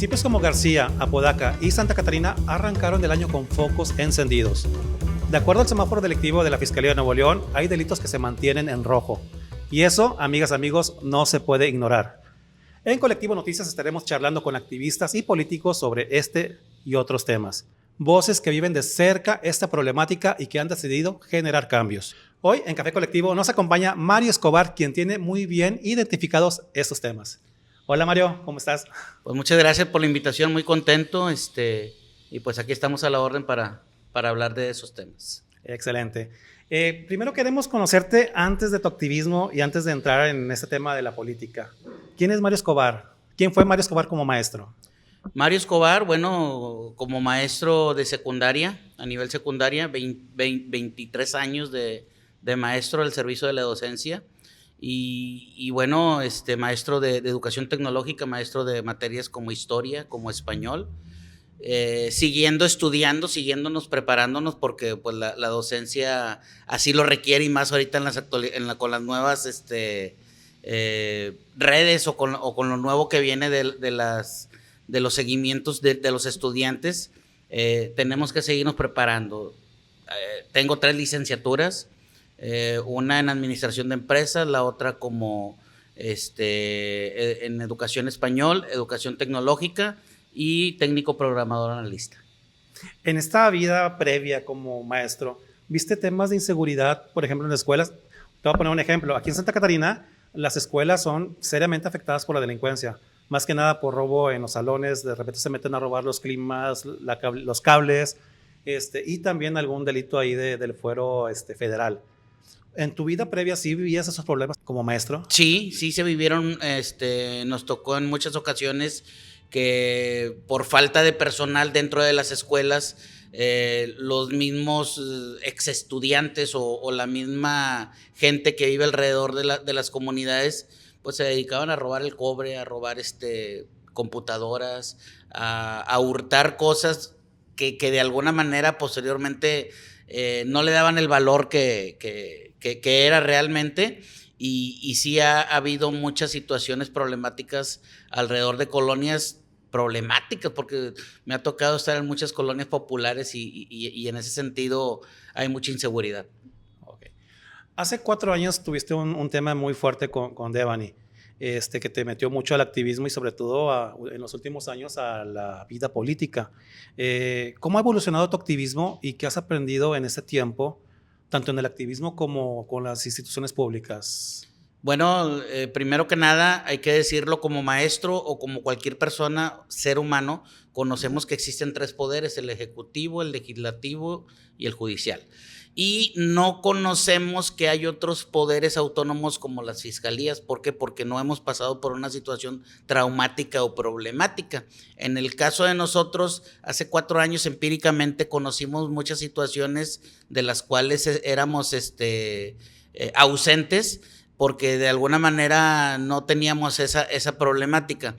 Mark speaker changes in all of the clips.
Speaker 1: Municipios como García, Apodaca y Santa Catarina arrancaron el año con focos encendidos. De acuerdo al semáforo delictivo de la Fiscalía de Nuevo León, hay delitos que se mantienen en rojo. Y eso, amigas, amigos, no se puede ignorar. En Colectivo Noticias estaremos charlando con activistas y políticos sobre este y otros temas. Voces que viven de cerca esta problemática y que han decidido generar cambios. Hoy en Café Colectivo nos acompaña Mario Escobar, quien tiene muy bien identificados estos temas. Hola Mario, ¿cómo estás?
Speaker 2: Pues muchas gracias por la invitación, muy contento, y pues aquí estamos a la orden para hablar de esos temas.
Speaker 1: Excelente. Primero queremos conocerte antes de tu activismo y antes de entrar en este tema de la política. ¿Quién es Mario Escobar? ¿Quién fue Mario Escobar como maestro?
Speaker 2: Mario Escobar, bueno, como maestro de secundaria, a nivel secundaria, 23 años de maestro al servicio de la docencia. Y bueno, maestro de educación tecnológica, maestro de materias como historia, como español, siguiéndonos preparándonos porque pues la docencia así lo requiere, y más ahorita con las nuevas redes o con lo nuevo que viene de los seguimientos de los estudiantes. Tenemos que seguirnos preparando. Tengo 3 licenciaturas. Una en administración de empresas, la otra como en educación español, educación tecnológica y técnico programador analista.
Speaker 1: En esta vida previa como maestro, ¿viste temas de inseguridad, por ejemplo, en las escuelas? Te voy a poner un ejemplo. Aquí en Santa Catarina, las escuelas son seriamente afectadas por la delincuencia. Más que nada por robo en los salones, de repente se meten a robar los climas, los cables, y también algún delito ahí del fuero federal. ¿En tu vida previa sí vivías esos problemas como maestro?
Speaker 2: Sí se vivieron, nos tocó en muchas ocasiones que por falta de personal dentro de las escuelas, los mismos ex estudiantes o la misma gente que vive alrededor de las comunidades, pues se dedicaban a robar el cobre, a robar computadoras, a hurtar cosas que de alguna manera posteriormente no le daban el valor que era realmente, y sí ha habido muchas situaciones problemáticas alrededor de colonias problemáticas, porque me ha tocado estar en muchas colonias populares y en ese sentido hay mucha inseguridad.
Speaker 1: Okay. Hace 4 años tuviste un tema muy fuerte con Devani, que te metió mucho al activismo y sobre todo en los últimos años a la vida política. ¿Cómo ha evolucionado tu activismo y qué has aprendido en ese tiempo, tanto en el activismo como con las instituciones públicas?
Speaker 2: Bueno, primero que nada, hay que decirlo, como maestro o como cualquier persona, ser humano, conocemos que existen 3 poderes: el ejecutivo, el legislativo y el judicial. Y no conocemos que hay otros poderes autónomos como las fiscalías. ¿Por qué? Porque no hemos pasado por una situación traumática o problemática. En el caso de nosotros, hace 4 años empíricamente conocimos muchas situaciones de las cuales éramos ausentes, porque de alguna manera no teníamos esa problemática.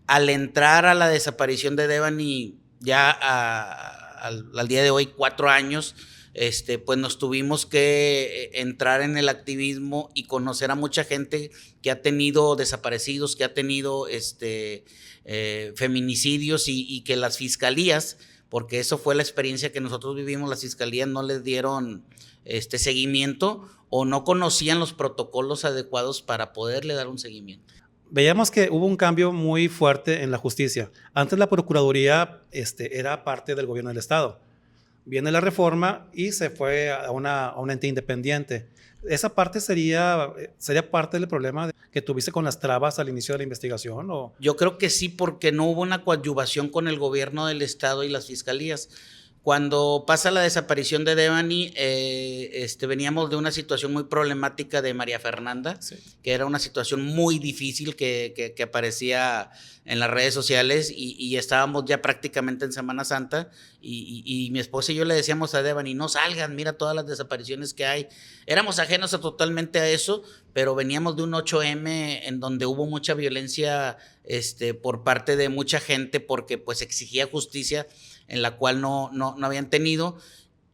Speaker 2: Al entrar a la desaparición de Devani, ya al día de hoy, 4 años, pues nos tuvimos que entrar en el activismo y conocer a mucha gente que ha tenido desaparecidos, que ha tenido feminicidios, y que las fiscalías, porque eso fue la experiencia que nosotros vivimos, las fiscalías no les dieron seguimiento o no conocían los protocolos adecuados para poderle dar un seguimiento.
Speaker 1: Veíamos que hubo un cambio muy fuerte en la justicia. Antes la Procuraduría era parte del gobierno del Estado. Viene la reforma y se fue a un ente independiente. ¿Esa parte sería parte del problema que tuviste con las trabas al inicio de la investigación? ¿O?
Speaker 2: Yo creo que sí, porque no hubo una coadyuvación con el gobierno del Estado y las fiscalías. Cuando pasa la desaparición de Devani, veníamos de una situación muy problemática de María Fernanda, sí, que era una situación muy difícil que aparecía en las redes sociales, y estábamos ya prácticamente en Semana Santa, y mi esposa y yo le decíamos a Devani: no salgan, mira todas las desapariciones que hay. Éramos ajenos totalmente a eso, pero veníamos de un 8M en donde hubo mucha violencia por parte de mucha gente, porque pues exigía justicia en la cual no habían tenido.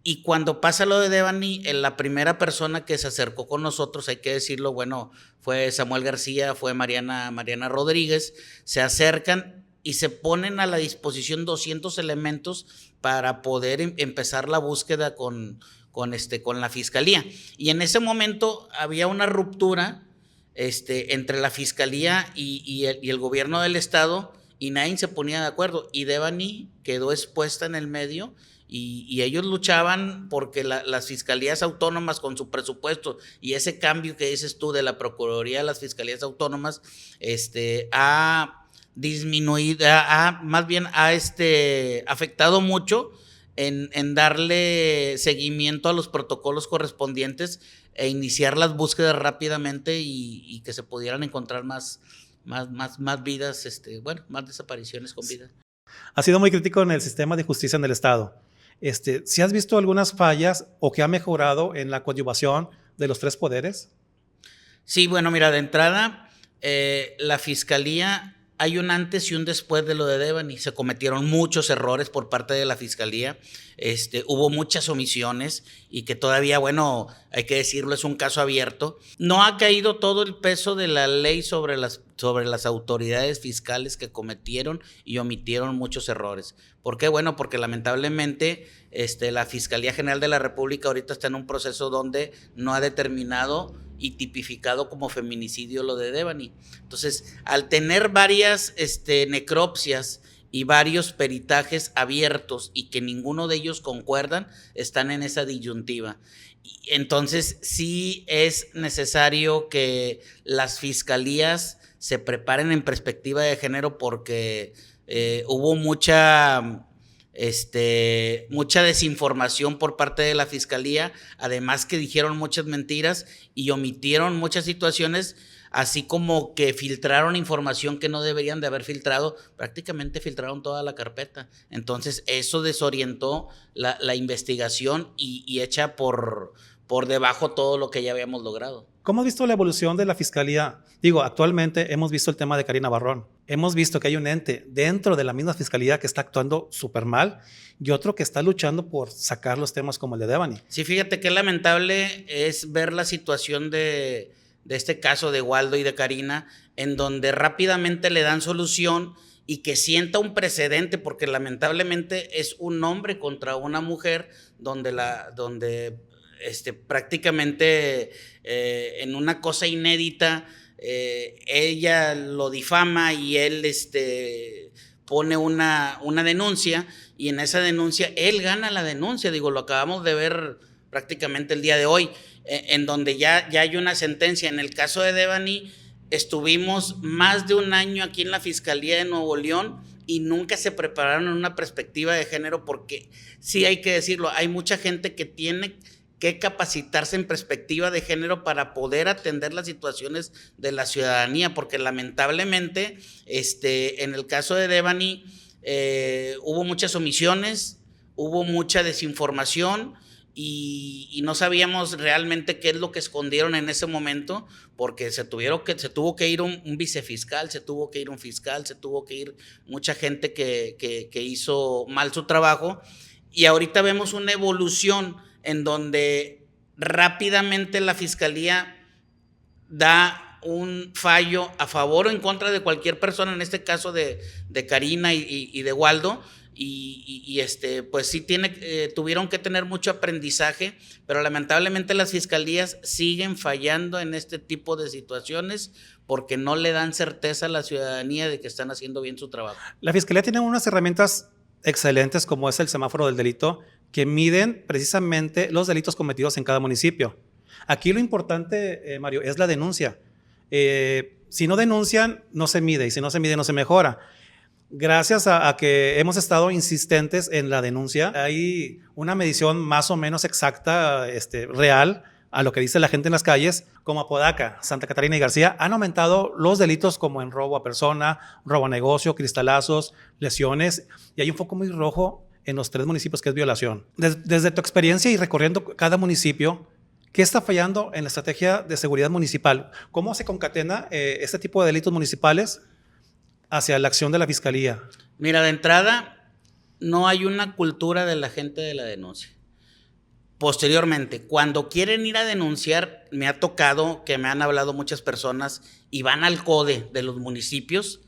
Speaker 2: Y cuando pasa lo de Devani, la primera persona que se acercó con nosotros, hay que decirlo, bueno, fue Samuel García, fue Mariana Rodríguez. Se acercan y se ponen a la disposición 200 elementos para poder empezar la búsqueda con la fiscalía. Y en ese momento había una ruptura entre la fiscalía y el gobierno del estado, y nadie se ponía de acuerdo, y Devani quedó expuesta en el medio, y ellos luchaban porque las fiscalías autónomas con su presupuesto y ese cambio que dices tú de la Procuraduría a las fiscalías autónomas ha disminuido, más bien ha afectado mucho en darle seguimiento a los protocolos correspondientes e iniciar las búsquedas rápidamente y que se pudieran encontrar más vidas, más desapariciones con vida.
Speaker 1: Ha sido muy crítico en el sistema de justicia en el estado. ¿Si has visto algunas fallas o que ha mejorado en la coadyuvación de los tres poderes?
Speaker 2: Sí, bueno, mira, de entrada, la fiscalía, hay un antes y un después de lo de Devani. Se cometieron muchos errores por parte de la fiscalía, hubo muchas omisiones y que todavía, bueno, hay que decirlo, es un caso abierto. No ha caído todo el peso de la ley sobre las autoridades fiscales que cometieron y omitieron muchos errores. ¿Por qué? Bueno, porque lamentablemente la Fiscalía General de la República ahorita está en un proceso donde no ha determinado y tipificado como feminicidio lo de Devani. Entonces, al tener varias necropsias y varios peritajes abiertos y que ninguno de ellos concuerdan, están en esa disyuntiva. Entonces, sí es necesario que las fiscalías se preparen en perspectiva de género porque hubo mucha desinformación por parte de la fiscalía, además que dijeron muchas mentiras y omitieron muchas situaciones, así como que filtraron información que no deberían de haber filtrado, prácticamente filtraron toda la carpeta. Entonces eso desorientó la investigación y echa por debajo todo lo que ya habíamos logrado.
Speaker 1: ¿Cómo has visto la evolución de la fiscalía? Actualmente hemos visto el tema de Karina Barrón. Hemos visto que hay un ente dentro de la misma fiscalía que está actuando súper mal y otro que está luchando por sacar los temas como el de Devani.
Speaker 2: Sí, fíjate qué lamentable es ver la situación de este caso de Waldo y de Karina, en donde rápidamente le dan solución y que sienta un precedente, porque lamentablemente es un hombre contra una mujer, donde prácticamente en una cosa inédita, ella lo difama y él pone una denuncia, y en esa denuncia él gana la denuncia. Lo acabamos de ver prácticamente el día de hoy, en donde ya hay una sentencia. En el caso de Devani, estuvimos más de un año aquí en la Fiscalía de Nuevo León y nunca se prepararon en una perspectiva de género, porque sí hay que decirlo, hay mucha gente que tiene que capacitarse en perspectiva de género para poder atender las situaciones de la ciudadanía, porque lamentablemente en el caso de Devani hubo muchas omisiones, hubo mucha desinformación y no sabíamos realmente qué es lo que escondieron en ese momento, porque se tuvo que ir un vicefiscal, se tuvo que ir un fiscal, se tuvo que ir mucha gente que hizo mal su trabajo, y ahorita vemos una evolución en donde rápidamente la fiscalía da un fallo a favor o en contra de cualquier persona, en este caso de Karina y de Waldo, pues sí tuvieron que tener mucho aprendizaje, pero lamentablemente las fiscalías siguen fallando en este tipo de situaciones porque no le dan certeza a la ciudadanía de que están haciendo bien su trabajo.
Speaker 1: La fiscalía tiene unas herramientas excelentes, como es el semáforo del delito, que miden precisamente los delitos cometidos en cada municipio. Aquí lo importante, Mario, es la denuncia. Si no denuncian, no se mide, y si no se mide, no se mejora. Gracias a que hemos estado insistentes en la denuncia, hay una medición más o menos exacta, real, a lo que dice la gente en las calles. Como Apodaca, Santa Catarina y García han aumentado los delitos como en robo a persona, robo a negocio, cristalazos, lesiones, y hay un foco muy rojo en los tres municipios que es violación. Desde tu experiencia y recorriendo cada municipio, ¿qué está fallando en la estrategia de seguridad municipal? ¿Cómo se concatena este tipo de delitos municipales hacia la acción de la fiscalía?
Speaker 2: Mira, de entrada, no hay una cultura de la gente de la denuncia. Posteriormente, cuando quieren ir a denunciar, me ha tocado que me han hablado muchas personas y van al CODE de los municipios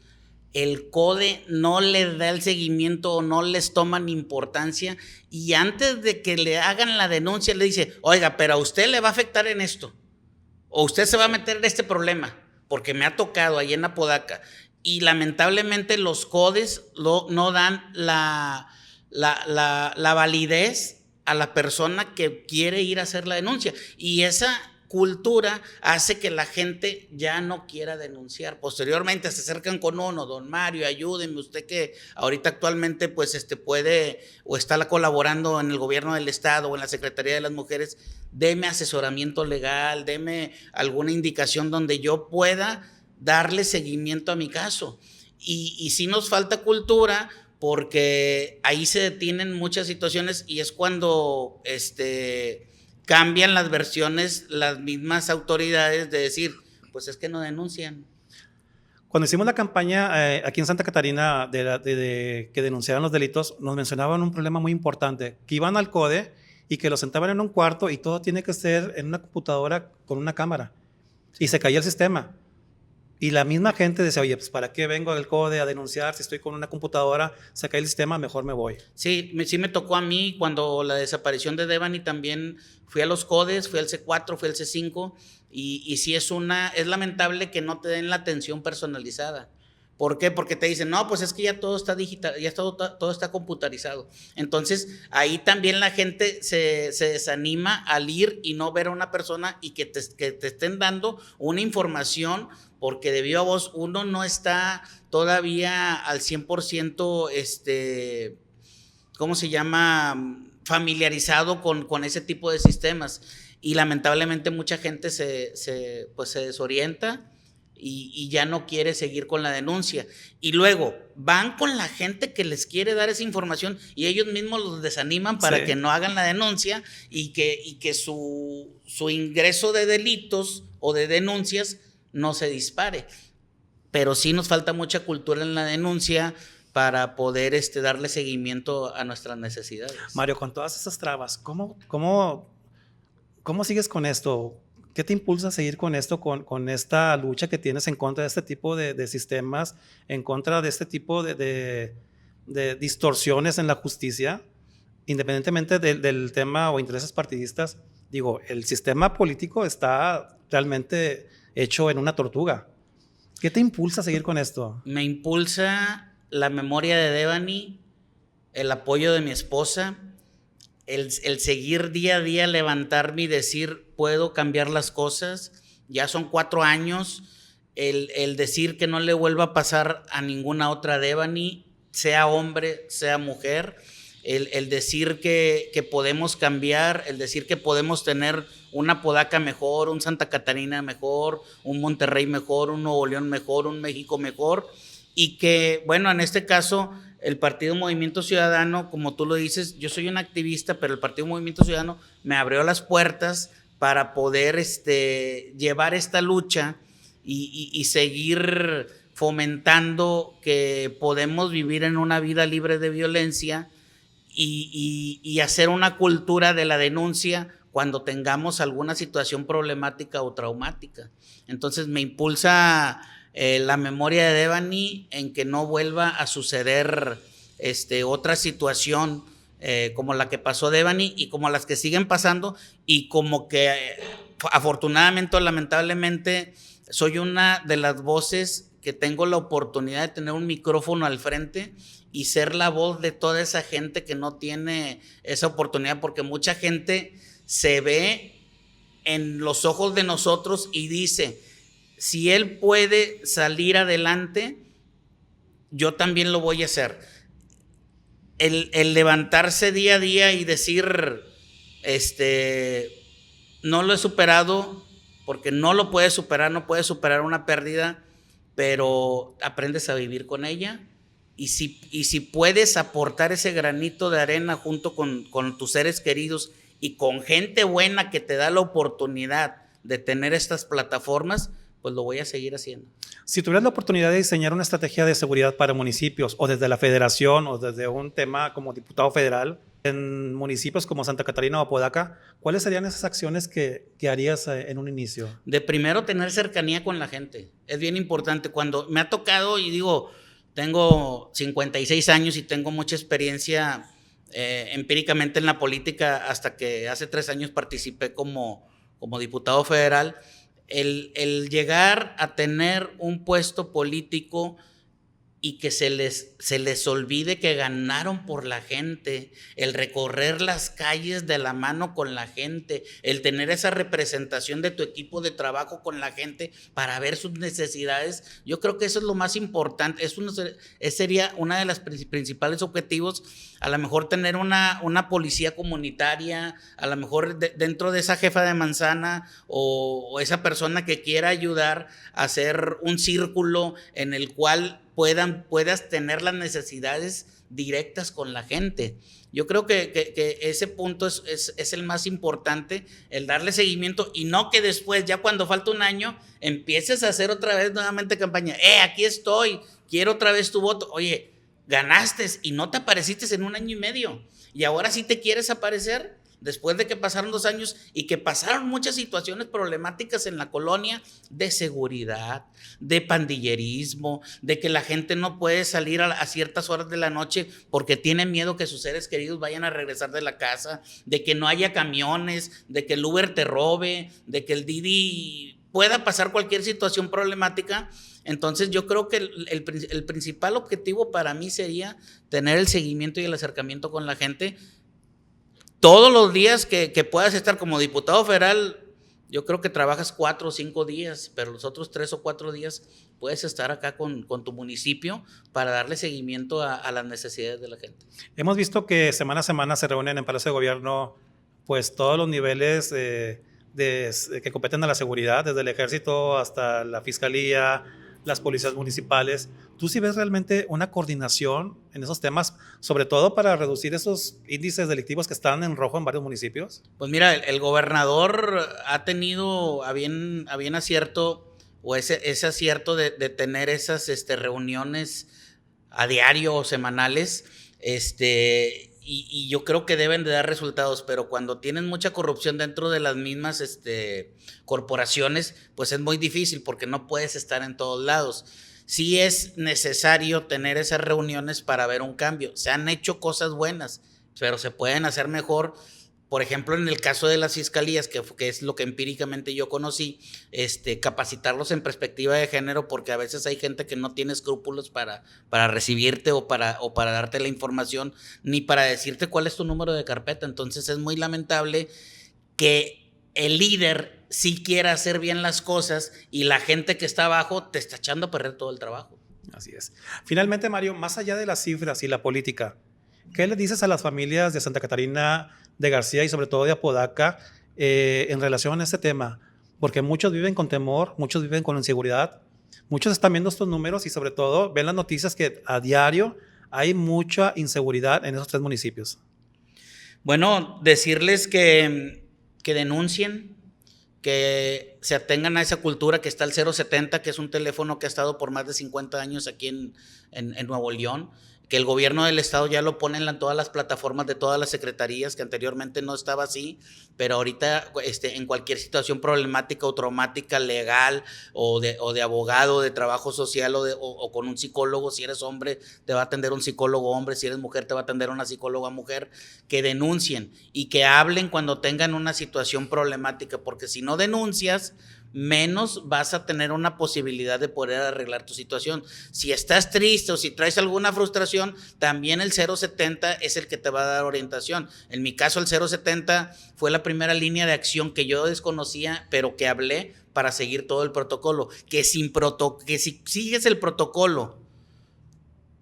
Speaker 2: el CODE no les da el seguimiento o no les toman importancia, y antes de que le hagan la denuncia le dice, oiga, pero a usted le va a afectar en esto, o usted se va a meter en este problema, porque me ha tocado ahí en Apodaca. Y lamentablemente los CODES no dan la validez a la persona que quiere ir a hacer la denuncia, y esa cultura hace que la gente ya no quiera denunciar. Posteriormente se acercan con uno, don Mario, ayúdenme, usted que ahorita actualmente pues puede o está colaborando en el gobierno del estado o en la Secretaría de las Mujeres, deme asesoramiento legal, deme alguna indicación donde yo pueda darle seguimiento a mi caso. Y sí nos falta cultura, porque ahí se detienen muchas situaciones, y es cuando cambian las versiones las mismas autoridades de decir, pues es que no denuncian.
Speaker 1: Cuando hicimos la campaña aquí en Santa Catarina de que denunciaban los delitos, nos mencionaban un problema muy importante, que iban al CODE y que los sentaban en un cuarto y todo tiene que ser en una computadora con una cámara, y se caía el sistema. Y la misma gente decía, oye, pues ¿para qué vengo al CODE a denunciar si estoy con una computadora? Se cae el sistema, mejor me voy.
Speaker 2: Sí me tocó a mí cuando la desaparición de Devani, también fui a los CODES, fui al C4, fui al C5, y sí es lamentable que no te den la atención personalizada. ¿Por qué? Porque te dicen, no, pues es que ya todo está digital, ya todo está computarizado. Entonces, ahí también la gente se desanima al ir y no ver a una persona y que te estén dando una información, porque de viva voz uno no está todavía al 100%, ¿cómo se llama?, familiarizado con ese tipo de sistemas. Y lamentablemente mucha gente se desorienta y ya no quiere seguir con la denuncia. Y luego van con la gente que les quiere dar esa información y ellos mismos los desaniman para que no hagan la denuncia, y que su ingreso de delitos o de denuncias no se dispare. Pero sí nos falta mucha cultura en la denuncia para poder darle seguimiento a nuestras necesidades.
Speaker 1: Mario, con todas esas trabas, ¿cómo sigues con esto? ¿Qué te impulsa a seguir con esto, con esta lucha que tienes en contra de este tipo de sistemas, en contra de este tipo de distorsiones en la justicia, independientemente del tema o intereses partidistas? Digo, el sistema político está realmente hecho en una tortuga. ¿Qué te impulsa a seguir con esto?
Speaker 2: Me impulsa la memoria de Devani, el apoyo de mi esposa, el seguir día a día, levantarme y decir, puedo cambiar las cosas. Ya son 4 años, el decir que no le vuelva a pasar a ninguna otra Devani, sea hombre, sea mujer, el decir que podemos cambiar, el decir que podemos tener una Apodaca mejor, un Santa Catarina mejor, un Monterrey mejor, un Nuevo León mejor, un México mejor. Y que, bueno, en este caso, el Partido Movimiento Ciudadano, como tú lo dices, yo soy un activista, pero el Partido Movimiento Ciudadano me abrió las puertas para poder llevar esta lucha y seguir fomentando que podemos vivir en una vida libre de violencia y hacer una cultura de la denuncia cuando tengamos alguna situación problemática o traumática. Entonces me impulsa la memoria de Devani en que no vuelva a suceder otra situación como la que pasó Devani y como las que siguen pasando, y como que afortunadamente o lamentablemente soy una de las voces que tengo la oportunidad de tener un micrófono al frente y ser la voz de toda esa gente que no tiene esa oportunidad, porque mucha gente se ve en los ojos de nosotros y dice, si él puede salir adelante, yo también lo voy a hacer. El levantarse día a día y decir, no lo he superado, porque no lo puedes superar, no puedes superar una pérdida, pero aprendes a vivir con ella. Y si puedes aportar ese granito de arena junto con tus seres queridos y con gente buena que te da la oportunidad de tener estas plataformas, pues lo voy a seguir haciendo.
Speaker 1: Si tuvieras la oportunidad de diseñar una estrategia de seguridad para municipios, o desde la federación, o desde un tema como diputado federal, en municipios como Santa Catarina o Apodaca, ¿cuáles serían esas acciones que harías en un inicio?
Speaker 2: De primero, tener cercanía con la gente. Es bien importante. Cuando me ha tocado y digo, Tengo 56 años y tengo mucha experiencia empíricamente en la política hasta que hace 3 años participé como diputado federal. El llegar a tener un puesto político y que se les olvide que ganaron por la gente, el recorrer las calles de la mano con la gente, el tener esa representación de tu equipo de trabajo con la gente para ver sus necesidades, yo creo que eso es lo más importante, sería una de las principales objetivos, a lo mejor tener una policía comunitaria, a lo mejor dentro de esa jefa de manzana o esa persona que quiera ayudar a hacer un círculo en el cual puedas tener las necesidades directas con la gente. Yo creo que ese punto es el más importante, el darle seguimiento y no que después, ya cuando falta un año, empieces a hacer otra vez nuevamente campaña. Aquí estoy, quiero otra vez tu voto. Oye, ganaste y no te apareciste en 1 año y medio y ahora sí te quieres aparecer. Después de que pasaron 2 años y que pasaron muchas situaciones problemáticas en la colonia de seguridad, de pandillerismo, de que la gente no puede salir a ciertas horas de la noche porque tiene miedo que sus seres queridos vayan a regresar de la casa, de que no haya camiones, de que el Uber te robe, de que el Didi pueda pasar cualquier situación problemática. Entonces yo creo que el principal objetivo para mí sería tener el seguimiento y el acercamiento con la gente. Todos los días que puedas estar como diputado federal, yo creo que trabajas 4 o 5 días, pero los otros 3 o 4 días puedes estar acá con tu municipio para darle seguimiento a las necesidades de la gente.
Speaker 1: Hemos visto que semana a semana se reúnen en Palacio de Gobierno pues todos los niveles que competen a la seguridad, desde el ejército hasta la fiscalía, las policías municipales. ¿Tú sí ves realmente una coordinación en esos temas, sobre todo para reducir esos índices delictivos que están en rojo en varios municipios?
Speaker 2: Pues mira, el gobernador ha tenido a bien acierto, o ese acierto de tener esas reuniones a diario o semanales, y yo creo que deben de dar resultados, pero cuando tienen mucha corrupción dentro de las mismas corporaciones, pues es muy difícil porque no puedes estar en todos lados. Sí es necesario tener esas reuniones para ver un cambio. Se han hecho cosas buenas, pero se pueden hacer mejor. Por ejemplo, en el caso de las fiscalías, que es lo que empíricamente yo conocí, capacitarlos en perspectiva de género, porque a veces hay gente que no tiene escrúpulos para recibirte o para darte la información, ni para decirte cuál es tu número de carpeta. Entonces es muy lamentable que el líder sí quiera hacer bien las cosas y la gente que está abajo te está echando a perder todo el trabajo.
Speaker 1: Así es. Finalmente, Mario, más allá de las cifras y la política, ¿qué le dices a las familias de Santa Catarina de García y sobre todo de Apodaca en relación a este tema? Porque muchos viven con temor, muchos viven con inseguridad, muchos están viendo estos números y sobre todo ven las noticias que a diario hay mucha inseguridad en esos 3 municipios.
Speaker 2: Bueno, decirles que denuncien, que se atengan a esa cultura que está el 070, que es un teléfono que ha estado por más de 50 años aquí en Nuevo León, que el gobierno del estado ya lo pone en todas las plataformas de todas las secretarías, que anteriormente no estaba así, pero ahorita en cualquier situación problemática o traumática, legal o de abogado, de trabajo social o con un psicólogo, si eres hombre te va a atender un psicólogo hombre, si eres mujer te va a atender una psicóloga mujer, que denuncien y que hablen cuando tengan una situación problemática, porque si no denuncias, menos vas a tener una posibilidad de poder arreglar tu situación. Si estás triste o si traes alguna frustración, también el 070 es el que te va a dar orientación. En mi caso, el 070 fue la primera línea de acción que yo desconocía, pero que hablé para seguir todo el protocolo. Que si sigues el protocolo,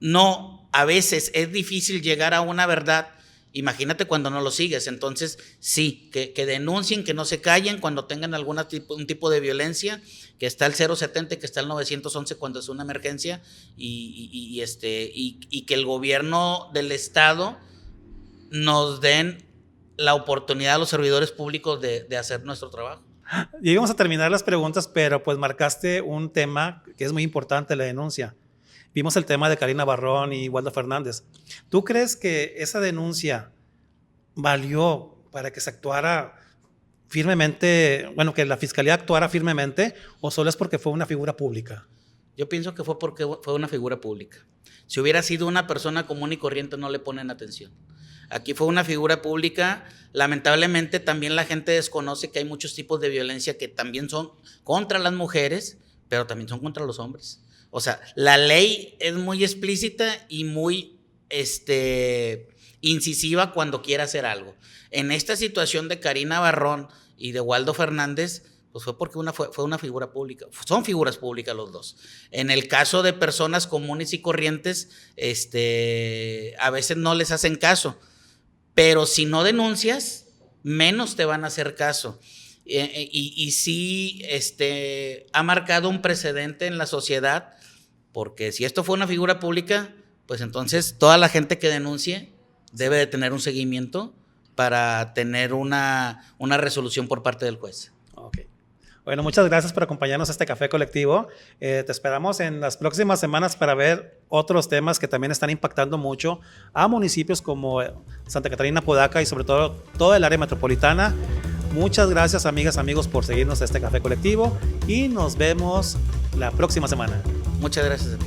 Speaker 2: no, a veces es difícil llegar a una verdad. Imagínate cuando no lo sigues. Entonces sí, que denuncien, que no se callen cuando tengan un tipo de violencia, que está el 070, que está el 911 cuando es una emergencia, y que el gobierno del estado nos den la oportunidad a los servidores públicos de hacer nuestro trabajo.
Speaker 1: Y íbamos a terminar las preguntas, pero pues marcaste un tema que es muy importante, la denuncia. Vimos el tema de Karina Barrón y Waldo Fernández. ¿Tú crees que esa denuncia valió para que se actuara firmemente, bueno, que la fiscalía actuara firmemente, o solo es porque fue una figura pública?
Speaker 2: Yo pienso que fue porque fue una figura pública. Si hubiera sido una persona común y corriente, no le ponen atención. Aquí fue una figura pública. Lamentablemente también la gente desconoce que hay muchos tipos de violencia que también son contra las mujeres, pero también son contra los hombres. O sea, la ley es muy explícita y muy incisiva cuando quiere hacer algo. En esta situación de Karina Barrón y de Waldo Fernández, pues fue porque fue una figura pública. Son figuras públicas los dos. En el caso de personas comunes y corrientes, a veces no les hacen caso. Pero si no denuncias, menos te van a hacer caso. Y sí ha marcado un precedente en la sociedad, porque si esto fue una figura pública, pues entonces toda la gente que denuncie debe de tener un seguimiento para tener una resolución por parte del juez.
Speaker 1: Ok. Bueno, muchas gracias por acompañarnos a este café colectivo. Te esperamos en las próximas semanas para ver otros temas que también están impactando mucho a municipios como Santa Catarina, Apodaca y sobre todo el área metropolitana. Muchas gracias, amigas, amigos, por seguirnos a este café colectivo y nos vemos la próxima semana.
Speaker 2: Muchas gracias a ti.